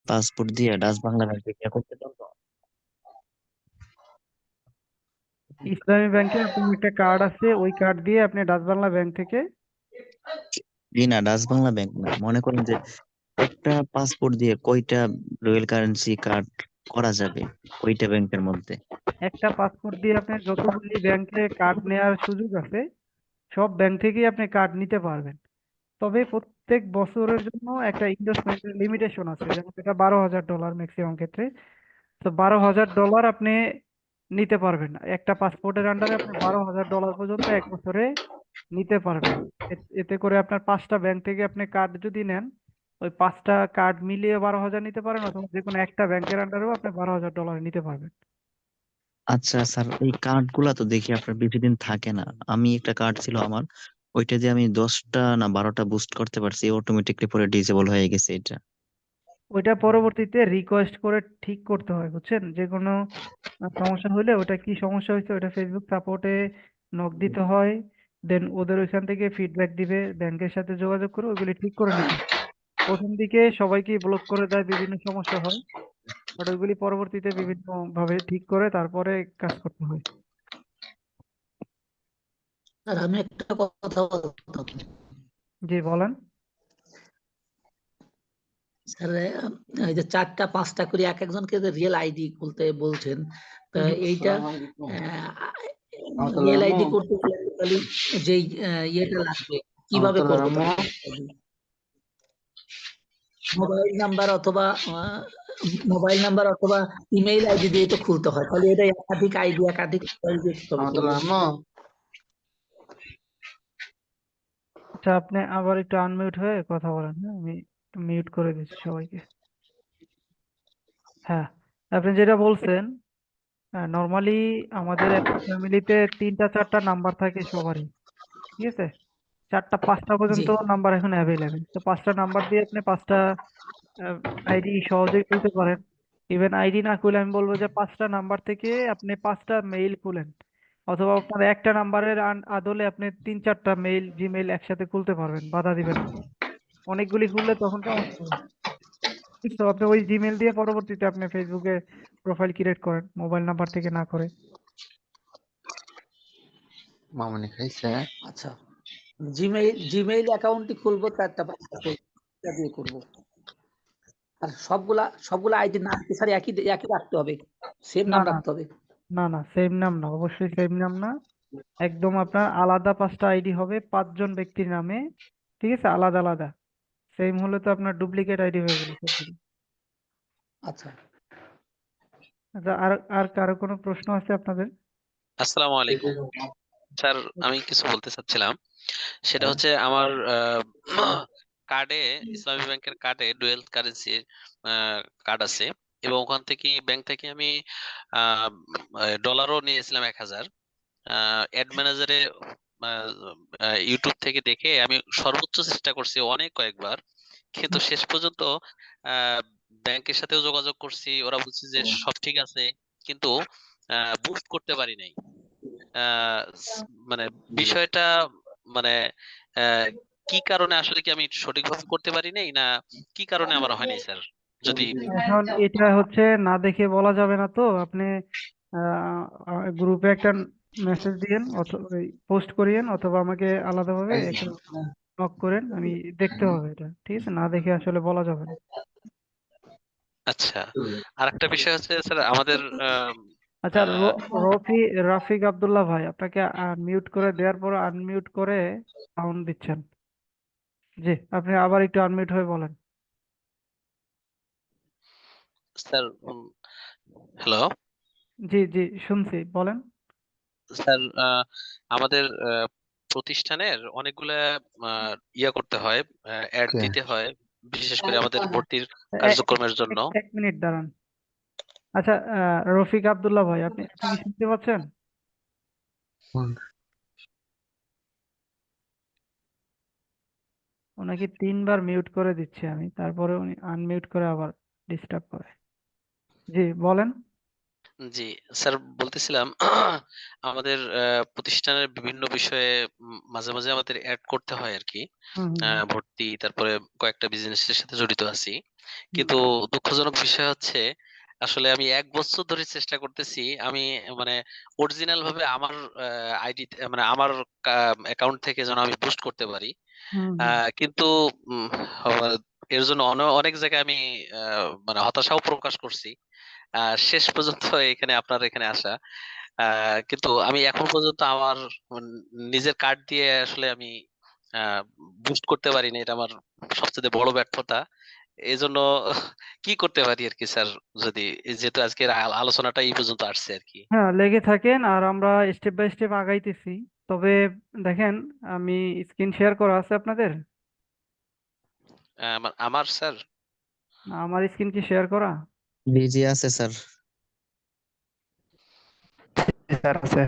Passport দিয়ে Dutch Bangla ব্যাংকে কি করতে পারবো? ইসলামী ব্যাংকে আপনার একটা কার্ড আছে, ওই কার্ড দিয়ে আপনি ডাচ বাংলা ব্যাংক থেকে জি না, ডাচ বাংলা ব্যাংক না, মনে করেন যে একটা পাসপোর্ট দিয়ে কয়টা রয়্যাল কারেন্সি কার্ড করা যাবে ওইটা ব্যাংকের মধ্যে? একটা পাসপোর্ট দিয়ে আপনি যতগুলি ব্যাংকে কার্ড নেওয়ার সুযোগ আছে সব ব্যাংক থেকেই আপনি কার্ড নিতে পারবেন। তবে প্রত্যেক বছরের জন্য একটা ইনভেস্টমেন্টের লিমিটেশন আছে, যেমন এটা $12,000 ম্যাক্সিমাম ক্ষেত্রে। তো $12,000 আপনি নিতে পারবেন না, একটা পাসপোর্টের আন্ডারে আপনি $12,000 পর্যন্ত এক বছরে নিতে পারবেন। এতে করে আপনার 5টা ব্যাংক থেকে আপনি কার্ড যদি নেন, ওই 5টা কার্ড মিলিয়ে 12,000 নিতে পারেন, অথবা যে কোনো একটা ব্যাংকের আন্ডারেও আপনি $12,000 নিতে পারবেন। আচ্ছা স্যার, এই কার্ড গুলা তো দেখি আপনার বেশি দিন থাকে না। আমি একটা কার্ড ছিল আমার, ওইটা দিয়ে আমি 10টা না 12টা বুস্ট করতে পারছি, অটোমেটিকলি পরে ডিসেবল হয়ে গেছে এটা। ওইটা পরবর্তীতে রিকোয়েস্ট করে ঠিক করতে হয়, বুঝছেন? যে কোনো সমস্যা হলে ওটা কি সমস্যা হয়েছে ওটা ফেসবুক সাপোর্টে নক দিতে হয়। দেন ওদের ওইখান থেকে ফিডব্যাক দিবে, ব্যাংকের সাথে যোগাযোগ করে ওইগুলি ঠিক করে নিতে হয়। প্রথম দিকে সবাইকে ব্লক করে দেয়, বিভিন্ন সমস্যা হয়, বাট ওইগুলি পরবর্তীতে বিভিন্ন ভাবে ঠিক করে তারপরে কাজ করতে হয়। আর আমি একটা কথা বলতাম জি বলেন। স্যার, এই যে 4টা 5টা করে এক একজনকে রিয়েল আইডি খুলতে বলছেন, তা জি। এইটা রিয়েল আইডি করতে গেলে তাহলে যেই ইয়েটা লাগবে কিভাবে করবো? মোবাইল নাম্বার অথবা ইমেইল আইডি দিয়ে তো খুলতে হয়, তাহলে এটা একাধিক আইডি একাধিক মোবাইল দিয়ে কিভাবে করবো? আচ্ছা, আপনি আবার একটু আনমিউট হয়ে কথা বলেন। হ্যাঁ, আমি মিউট করে দিচ্ছি সবাইকে। হ্যাঁ, আপনি যেটা বলছেন, নর্মালি আমাদের একটা ফ্যামিলিতে 3টা 4টা নাম্বার থাকে সবারই, ঠিক আছে? 4টা 5টা জি, পর্যন্ত নাম্বার এখন অ্যাভেলেবেল। তো 5টা নাম্বার দিয়ে আপনি 5টা আইডি সহজেই খুলতে পারেন। ইভেন আইডি না খুলে আমি বলবো যে 5টা নাম্বার থেকে আপনি 5টা মেইল খুলেন, অথবা আপনার একটা নাম্বারের আদলে আপনি 3 4টা মেইল জিমেইল একসাথে খুলতে পারবেন, বাধা দিবে না। অনেকগুলি খুললে তখন সমস্যা হবে। তো আপনি ওই জিমেইল দিয়ে পরবর্তীতে আপনি ফেসবুকে প্রোফাইল ক্রিয়েট করেন, মোবাইল নাম্বার থেকে না করে। মামনি খাইছে। আচ্ছা। জিমেইল অ্যাকাউন্টই খুলবো 4টা 5টা দিয়ে করবো। আর সবগুলা আইডি নাম কি স্যার একই একই রাখতে হবে? সেম না নাম না রাখতে হবে? না না, সেম নাম না, অবশ্যই সেম নাম না। একদম আপনার আলাদা 5টা আইডি হবে 5জন ব্যক্তির নামে, ঠিক আছে, আলাদা আলাদা। সেম হলে তো আপনার ডুপ্লিকেট আইডি হয়ে গেল সবগুলো। আচ্ছা। আচ্ছা, আর আর কারো কোনো প্রশ্ন আছে আপনাদের? আসসালামু আলাইকুম স্যার। আমি কিছু বলতে চাচ্ছিলাম, সেটা হচ্ছে আমার কার্ডে, ইসলামী ব্যাংকের কার্ডে ডুয়েল কারেন্সির কার্ড আছে, এবং ওখান থেকে ব্যাংক থেকে আমি ডলারও নিয়েছিলাম 1,000। অ্যাড ম্যানেজারে ইউটিউব থেকে দেখে আমি সর্বোচ্চ চেষ্টা করছি অনেক কয়েকবার, কিন্তু শেষ পর্যন্ত আহ ব্যাংকের সাথেও যোগাযোগ করছি, ওরা বলছে যে সব ঠিক আছে, কিন্তু বুস্ট করতে পারি নাই। আহ মানে বিষয়টা, মানে আহ কি কারণে, আসলে কি আমি সঠিকভাবে করতে পারি নাই, না কি কারণে আমার হয়নি স্যার? যদি এখন এটা হচ্ছে না দেখে বলা যাবে না, তো আপনি গ্রুপে একটা মেসেজ দিয়েন অথবা পোস্ট করিয়েন, অথবা আমাকে আলাদাভাবে একটা নক করেন, আমি দেখতে হবে এটা, ঠিক আছে? না দেখে আসলে বলা যাবে না। আচ্ছা, আর একটা বিষয় হচ্ছে স্যার, আমাদের আচ্ছা, আহ, রাফিক আব্দুল্লাহ ভাই, আপনাকে মিউট করে দেওয়ার পর আনমিউট করে সাউন্ড দিচ্ছেন। জি, আপনি আবার একটু আনমিউট হয়ে বলেন। স্যার, হ্যালো জি জি, শুনছি, বলেন। স্যার, আমাদের প্রতিষ্ঠানের অনেকগুলা ইয়া করতে হয়, অ্যাড কে? দিতে হয়, বিশেষ করে আমাদের ভর্তির কার্যক্রমের জন্য। এক মিনিট দাঁড়ান। আচ্ছা, রফিক আব্দুল্লাহ ভাই, আপনি আপনি কি শুনতে পাচ্ছেন? ওনাকে 3বার মিউট করে দিচ্ছি আমি, তারপরে উনি আনমিউট করে আবার ডিস্টার্ব করে। জি বলেন। জি, স্যার বলতেছিলাম আমাদের প্রতিষ্ঠানের বিভিন্ন বিষয়ে মাঝে, মাঝে আমাদের এড করতে হয় আরকি। হুম হুম হুম, ভর্তি তারপরে কয়েকটা বিজনেসের সাথে জড়িত আছি। হুম। কিন্তু দুঃখজনক বিষয় হচ্ছে আসলে আমি ১ বছর ধরে চেষ্টা করতেছি। আমি মানে অরিজিনাল ভাবে আমার আইডি মানে আমার অ্যাকাউন্ট থেকে যেন আমি বুস্ট করতে পারি। হুম আ হুম। কিন্তু উম আ এর জন্য অনেক জায়গায় আমি আ মানে হতাশাও প্রকাশ করছি। আ শেষ পর্যন্ত এখানে আপনার এখানে আসা। আ কিন্তু আমি এখন পর্যন্ত আমার উন নিজের কার্ড দিয়ে আসলে আমি আ বুস্ট করতে পারিনি। এটা আমার সবচাইতে বড় ব্যর্থতা। এজন্য কি করতে পারি আরকি স্যার? যদি যেহেতু আজকের আলোচনাটা এই পর্যন্ত আসছে আরকি। হ্যাঁ, লেগে থাকেন আর আমরা স্টেপ বাই স্টেপ আগাইতেছি। তবে দেখেন, আমি স্ক্রিন শেয়ার করা আছে আপনাদের? আমার স্যার আমার স্ক্রিন কি শেয়ার করা? বিজি আছে স্যার। শেয়ার আছে।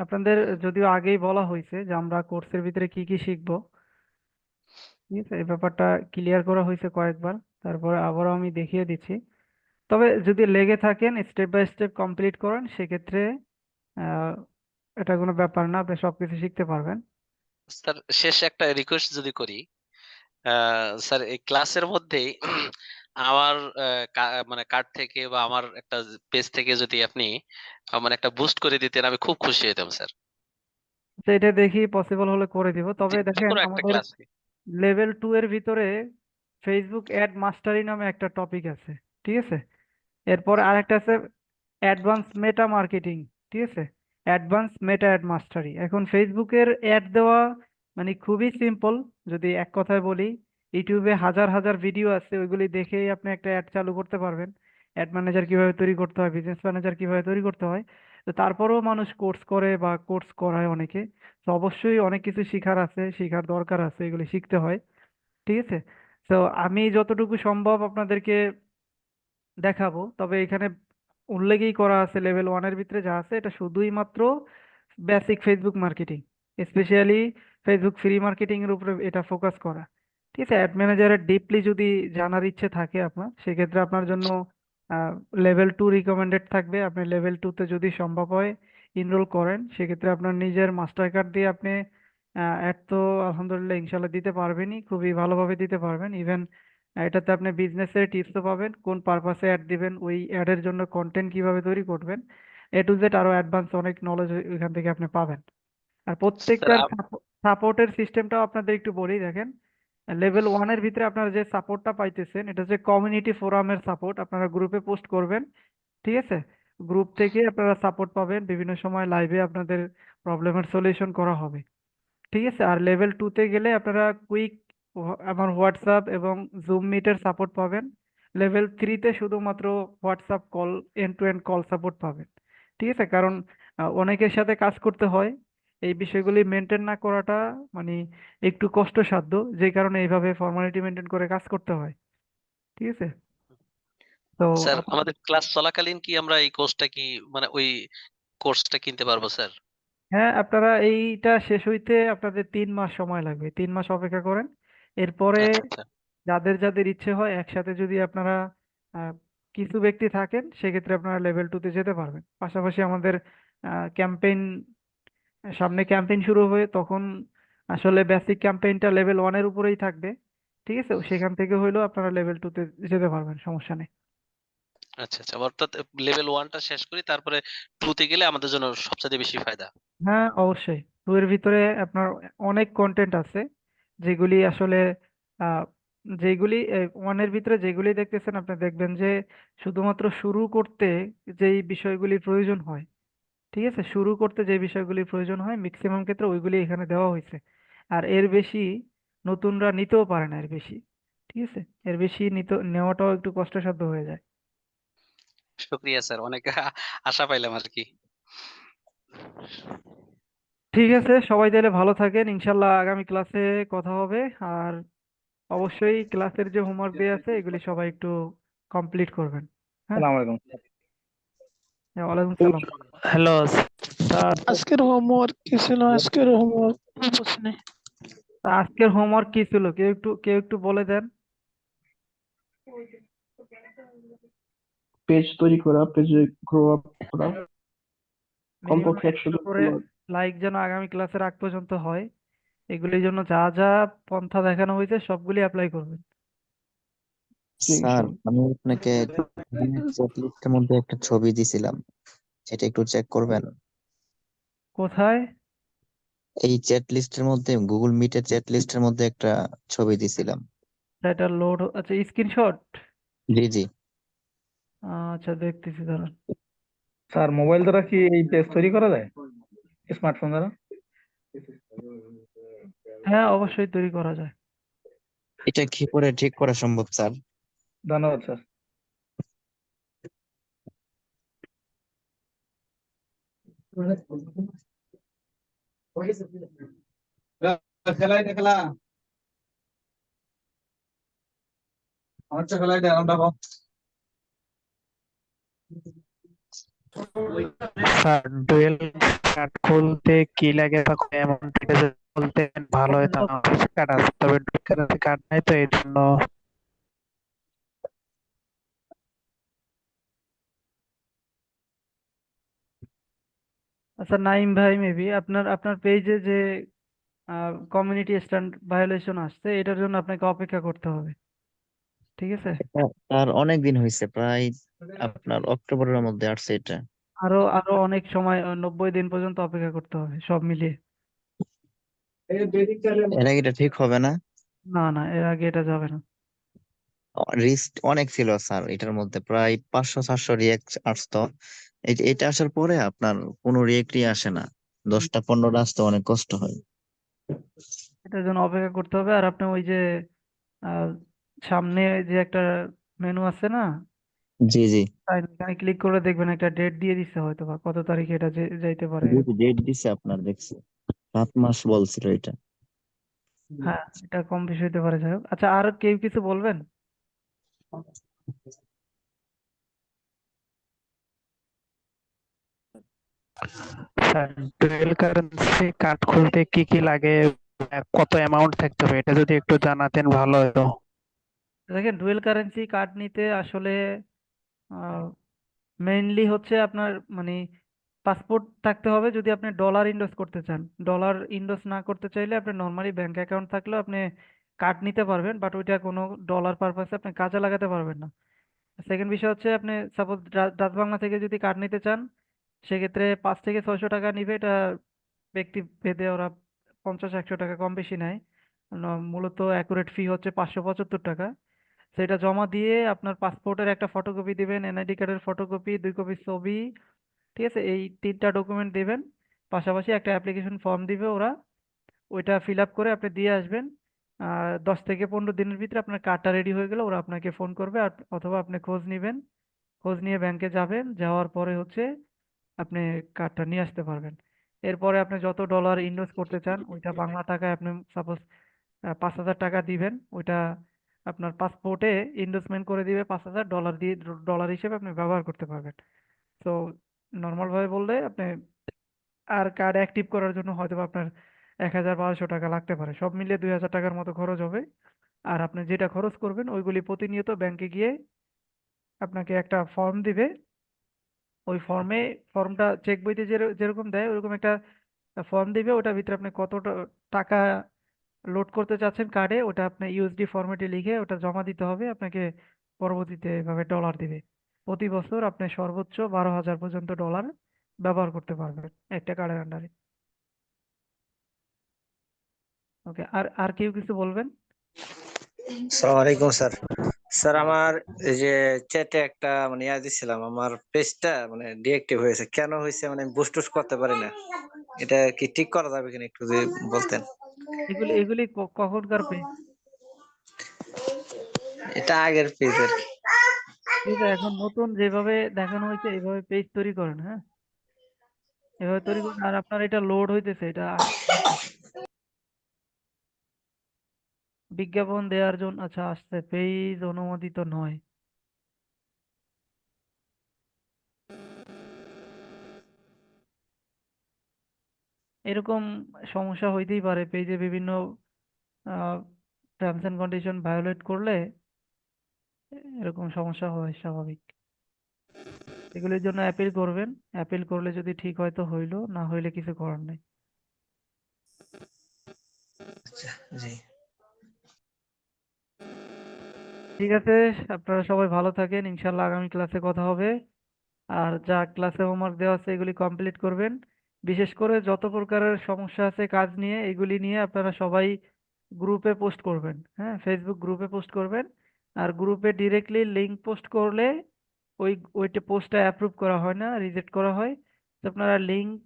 আপনাদের যদিও আগেই বলা হয়েছে যে আমরা কোর্সের ভিতরে কি কি শিখবো, ঠিক আছে? এই ব্যাপারটা ক্লিয়ার করা হয়েছে কয়েকবার। তারপরে আবারও আমি দেখিয়ে দিচ্ছি। তবে যদি লেগে থাকেন স্টেপ বাই স্টেপ কমপ্লিট করেন সেক্ষেত্রে আহ, এটা কোনো ব্যাপার না, আপনি সবকিছু শিখতে পারবেন। স্যার শেষ একটা রিকোয়েস্ট যদি করি। আ স্যার এই ক্লাসের মধ্যেই আমার মানে কার্ড থেকে বা আমার একটা পেজ থেকে যদি আপনি মানে একটা বুস্ট করে দিতেন আমি খুব খুশি হইতাম স্যার। তো এটা দেখি পসিবল হলে করে দিব। তবে দেখেন যেকোনো একটা আমাদের ক্লাসে। লেভেল 2 এর ভিতরে ফেসবুক অ্যাড মাস্টারি নামে একটা টপিক আছে, ঠিক আছে? এরপর আরেকটা আছে অ্যাডভান্স মেটা মার্কেটিং, ঠিক আছে? অ্যাডভান্স মেটা অ্যাড মাস্টারি। এখন ফেসবুকের অ্যাড দেওয়া মানে খুবই সিম্পল। যদি এক কথায় বলি, ইউটিউবে হাজার হাজার ভিডিও আছে, ওইগুলি দেখেই আপনি একটা অ্যাড চালু করতে পারবেন। অ্যাড ম্যানেজার কিভাবে তৈরি করতে হয়, বিজনেস ম্যানেজার কিভাবে তৈরি করতে হয়। তো তারপরেও মানুষ কোর্স করে বা কোর্স করায় অনেকে। তো অবশ্যই অনেক কিছু শিখার আছে, শিখার দরকার আছে, এগুলি শিখতে হয়, ঠিক আছে? তো আমি যতটুকু সম্ভব আপনাদেরকে দেখাবো। তবে এখানে উল্লেখই করা আছে লেভেল 1 এর ভিতরে যা আছে এটা শুধুই মাত্র basic Facebook marketing, specially Facebook free marketing এর উপরে এটা ফোকাস করা, ঠিক আছে? অ্যাড ম্যানেজারের ডিপলি যদি জানার ইচ্ছে থাকে আপনার, সেক্ষেত্রে আপনার জন্য লেভেল 2 রিকমেন্ডেড থাকবে। আপনি লেভেল 2 তে যদি সম্ভব হয় ইনরোল করেন, সেক্ষেত্রে আপনার নিজের মাস্টার কার্ড দিয়ে আপনি অ্যাড তো আলহামদুলিল্লাহ ইনশাল্লাহ দিতে পারবেনই, খুবই ভালোভাবে দিতে পারবেন। ইভেন এটাতে আপনি বিজনেসের টিপসও পাবেন, কোন পারপাসে অ্যাড দিবেন, ওই অ্যাডের জন্য কন্টেন্ট কিভাবে তৈরি করবেন, এ টু জেড আরো অ্যাডভান্স অনেক নলেজ ওইখান থেকে আপনি পাবেন। আর স্যার প্রত্যেকটার সাপোর্টের সিস্টেমটাও আপনাদের একটু বলি, দেখেন। লেভেল 1 এর ভিতরে আপনারা যে সাপোর্টটা পাইতেছেন এটা হচ্ছে কমিউনিটি ফোরামের সাপোর্ট। আপনারা গ্রুপে পোস্ট করবেন, ঠিক আছে? গ্রুপ থেকে আপনারা সাপোর্ট পাবেন, বিভিন্ন সময় লাইভে আপনাদের প্রবলেমের সলিউশন করা হবে, ঠিক আছে? আর লেভেল 2 তে গেলে আপনারা কুইক আমার হোয়াটসঅ্যাপ এবং জুম মিটের সাপোর্ট পাবেন। লেভেল 3 তে শুধুমাত্র WhatsApp call, end to end call support পাবেন, ঠিক আছে? কারণ অনেকের সাথে কাজ করতে হয়, এই বিষয়গুলি মেনটেন না করাটা মানে একটু কষ্টসাধ্য, যে কারণে এইভাবে ফর্মালিটি মেনটেন করে কাজ করতে হয়, ঠিক আছে? তো স্যার আমাদের ক্লাস চলাকালীন কি আমরা এই কোর্সটা কি মানে ওই কোর্সটা কিনতে পারবো স্যার? হ্যাঁ, আপনারা এইটা শেষ হইতে আপনাদের 3 মাস সময় লাগবে, 3 মাস অপেক্ষা করেন। এরপরে আচ্ছা, আচ্ছা। যাদের যাদের ইচ্ছে হয় একসাথে যদি আপনারা আহ, কিছু ব্যক্তি থাকেন, সেক্ষেত্রে আপনারা লেভেল 2 তে যেতে পারবেন। পাশাপাশি আমাদের ক্যাম্পেইন, সামনে ক্যাম্পেইন শুরু হবে, তখন আসলে বেসিক ক্যাম্পেইনটা লেভেল 1 এর উপরেই থাকবে, ঠিক আছে? সেখান থেকে হইলেও আপনারা লেভেল 2 তে যেতে পারবেন, সমস্যা নেই। আচ্ছা, আচ্ছা। অর্থাৎ লেভেল 1 টা শেষ করি তারপরে 2 তে গেলে আমাদের জন্য সবচাইতে বেশি ফায়দা। হ্যাঁ, অবশ্যই 2 এর ভিতরে আপনার অনেক কন্টেন্ট আছে, যেগুলি আসলে আহ, যেগুলি 1 এর ভিতরে যেগুলি দেখতেছেন, আপনি দেখবেন যে শুধুমাত্র শুরু করতে যেই বিষয়গুলি প্রয়োজন হয়, ঠিক আছে? শুরু করতে যে বিষয়গুলি প্রয়োজন হয় ম্যাক্সিমাম ক্ষেত্রে ওইগুলি এখানে দেওয়া হয়েছে। আর এর বেশি নতুনরা নিতেও পারে না, এর বেশি, ঠিক আছে? এর বেশি নেওয়াটাও একটু কষ্টসাধ্য হয়ে যায়। শুকরিয়া স্যার। অনেক আশা পাইলাম আরকি। ঠিক আছে, সবাই তাহলে ভালো থাকেন, ইনশাল্লাহ আগামী ক্লাসে কথা হবে। আর অবশ্যই ক্লাসের যে হোমওয়ার্ক দেওয়া আছে এগুলি সবাই একটু কমপ্লিট করবেন। হ্যাঁ, আসসালামু আলাইকুম। হ্যাঁ, ওয়ালাইকুম সালাম। হ্যালো, তা আজকের হোমওয়ার্ক কি ছিল? আজকের হোমওয়ার্ক বুঝিনি। তা আজকের হোমওয়ার্ক কি ছিল, কেউ একটু বলে দেন। পেজ তৈরি করা, পেজে গ্রো আপ করা, মিনিমাম কমপক্ষে 100 জন করে follower। লাইক যেন আগামী ক্লাসের আগ পর্যন্ত হয়, এগুলির জন্য যা যা পন্থা দেখানো হয়েছে সবগুলি অ্যাপ্লাই করবেন। জি, স্যার ইনশাল্লাহ। আমি আপনাকে চেক লিস্টের মধ্যে একটা ছবি দিছিলাম, সেটা একটু চেক করবেন। কোথায়? এই চ্যাট লিস্টের মধ্যে, গুগল মিটের চ্যাট লিস্টের মধ্যে একটা ছবি দিছিলাম। সেটা লোড, আচ্ছা স্ক্রিনশট। জি জি। আচ্ছা দেখতেছি দাঁড়ান। স্যার মোবাইল দ্বারা কি এই পেজ তৈরি করা যায়, স্মার্টফোন দ্বারা? হ্যাঁ অবশ্যই তৈরি করা যায়। এটা কি করে ঠিক করা সম্ভব স্যার? ধন্যবাদ স্যার। স্যার ডুয়েল কার্ড খুলতে কি লাগে তখন অ্যামাউন্ট বলতেন ভালো হতো। আমার কার্ড আছে, তবে ডুয়েল কার্ড নাই তো এই জন্য। আচ্ছা নাইম ভাই, মেবি আপনার আপনার পেজে যে কমিউনিটি স্ট্যান্ড ভায়োলেশন আসছে, এটার জন্য আপনাকে অপেক্ষা করতে হবে, ঠিক আছে? তার অনেক দিন হয়েছে, প্রায় আপনার অক্টোবরের মধ্যে আসছে এটা। আরো আরো অনেক সময়, 90 দিন পর্যন্ত অপেক্ষা করতে হবে সব মিলিয়ে। এর আগে এটা ঠিক হবে না? না না, এর আগে এটা যাবে না। রিস্ক অনেক ছিল স্যার, এটার মধ্যে প্রায় 500-400 রিয়েক্ট আসতো। এটা আসার পরে আপনার কোনো রিয়েক্টই আসে না, 10টা-15টা আসতে অনেক কষ্ট হয়। এটার জন্য অপেক্ষা করতে হবে। আর আপনি ওই যে আহ, সামনে যে একটা মেনু আছে না, জি জি। তাই এখানে ক্লিক করে দেখবেন একটা ডেট দিয়ে দিচ্ছে হয়তো, বা কত তারিখে এটা যাইতে পারে এরকম। ডেট দিছে আপনার, দেখছি 7 মাস বলছিল এটা। হ্যাঁ, এটা কম বেশি হতে পারে, যাই হোক। আচ্ছা আর কেউ কিছু বলবেন? স্যার ডুয়েল কারেন্সি কার্ড খুলতে কি কি লাগে, কত অ্যামাউন্ট থাকতে হবে, এটা যদি একটু জানাতেন ভালো হতো। দেখেন, ডুয়েল কারেন্সি কার্ড নিতে আসলে মেইনলি হচ্ছে আপনার মানে পাসপোর্ট থাকতে হবে যদি আপনি ডলার ইনভেস্ট করতে চান। ডলার ইনভেস্ট না করতে চাইলে আপনি নর্মালি ব্যাংক অ্যাকাউন্ট থাকলেও আপনি কার্ড নিতে পারবেন, বাট ওইটা কোনো ডলার পারপাসে আপনি কাজে লাগাতে পারবেন না। সেকেন্ড বিষয় হচ্ছে, আপনি সাপোজ ডাচ বাংলা থেকে যদি কার্ড নিতে চান, সেক্ষেত্রে 500 থেকে 600 টাকা নিবে। এটা ব্যক্তি ভেদে ওরা 50-100 টাকা কম বেশি নেয়। মূলত অ্যাকুরেট ফি হচ্ছে 575 টাকা। সেটা জমা দিয়ে আপনার পাসপোর্টের একটা ফটোকপি দিবেন, এনআইডি কার্ডের ফটোকপি, 2 কপি ছবি, ঠিক আছে? এই 3টা ডকুমেন্ট দিবেন। পাশাপাশি একটা অ্যাপ্লিকেশন ফর্ম দিবে ওরা, ওইটা ফিল আপ করে আপনি দিয়ে আসবেন। 10 থেকে 15 দিনের ভিতরে আপনার কার্ডটা রেডি হয়ে গেলে ওরা আপনাকে ফোন করবে, অথবা আপনি খোঁজ নিবেন। খোঁজ নিয়ে ব্যাংকে যাবেন, যাওয়ার পরে হচ্ছে আপনি কার্ডটা নিয়ে আসতে পারবেন। এরপরে আপনি যত ডলার ইনভেস্ট করতে চান, ওইটা বাংলা টাকায় আপনি সাপোজ 5,000 টাকা দিবেন। ওইটা আপনার পাসপোর্টে ইনভেস্টমেন্ট করে দিবে, $5,000 দিয়ে ডলার হিসেবে আপনি ব্যবহার করতে পারবেন। তো নর্মাল ভাবে বললে আপনি, আর কার্ড অ্যাক্টিভ করার জন্য হয়তো বা আপনার 1,500 টাকা লাগতে পারে, সব মিলিয়ে 2,000 টাকার মতো খরচ হবে। আর আপনি যেটা খরচ করবেন ওইগুলি প্রতিনিয়ত ব্যাংকে গিয়ে আপনাকে একটা ফর্ম দিবে। ওই ফর্মটা চেক বইতে যেরকম দেয় ওরকম একটা ফর্ম দিবে, ওটার ভিতরে আপনি কত টাকা লোড করতে চাচ্ছেন কার্ডে, ওটা আপনি ইউএসডি ফরম্যাটে লিখে ওটা জমা দিতে হবে আপনাকে। পরবর্তীতে এভাবে ডলার দিবে। প্রতি বছর আপনি সর্বোচ্চ 12,000 পর্যন্ত ডলার ব্যবহার করতে পারবেন একটা কার্ডের আন্ডারে। ওকে, আর আর কেউ কিছু বলবেন? আসসালামু আলাইকুম স্যার। স্যার আমার এই যে চ্যাটে একটা মানে ইয়া দিছিলাম, আমার পেজটা মানে ডিএক্টিভ হয়েছে, কেন হয়েছে মানে বুস্ট টুস্ট করতে পারি না, এটা কি ঠিক করা যাবে কিনা একটু যদি বলতেন। এগুলি এগুলি কখনকার পেজ? এটা আগের পেজ আর কি। ঠিক আছে, এখন নতুন যেভাবে দেখানো হয়েছে এইভাবে পেজ তৈরি করেন, হ্যাঁ? এভাবে তৈরি করেন। আর আপনার এটা লোড হইতেছে, এটা বিজ্ঞাপন দেওয়ার জন্য। আচ্ছা আসছে, পেজ অনুমোদিত নয়। এরকম সমস্যা হইতেই পারে, পেজে বিভিন্ন টার্মস এন্ড কন্ডিশন ভায়োলেট করলে এরকম সমস্যা হয় স্বাভাবিক। এগুলির জন্য অ্যাপিল করবেন, অ্যাপিল করলে যদি ঠিক হয় তো হইলো, না হইলে কিছু করার নাই। আচ্ছা, জি। ঠিক আছে, আপনারা সবাই ভালো থাকেন, ইনশাল্লাহ আগামী ক্লাসে কথা হবে। আর যা ক্লাসে হোমওয়ার্ক দেওয়া আছে এগুলি কমপ্লিট করবেন। বিশেষ করে যত প্রকারের সমস্যা আছে কাজ নিয়ে, এগুলি নিয়ে আপনারা সবাই গ্রুপে পোস্ট করবেন, হ্যাঁ, ফেসবুক গ্রুপে পোস্ট করবেন। আর গ্রুপে ডিরেক্টলি লিংক পোস্ট করলে ওইটা পোস্টটা অ্যাপ্রুভ করা হয় না, রিজেক্ট করা হয়। তো আপনারা লিংক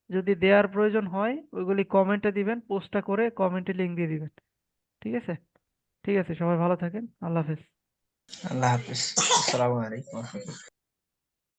যদি দেওয়ার প্রয়োজন হয় ওইগুলি কমেন্টে দিবেন, পোস্টটা করে কমেন্টে লিংক দিয়ে দিবেন। ঠিক আছে? ঠিক আছে, সবাই ভালো থাকেন, আল্লাহ হাফেজ। আল্লাহ হাফিজ। আসসালামু আলাইকুম।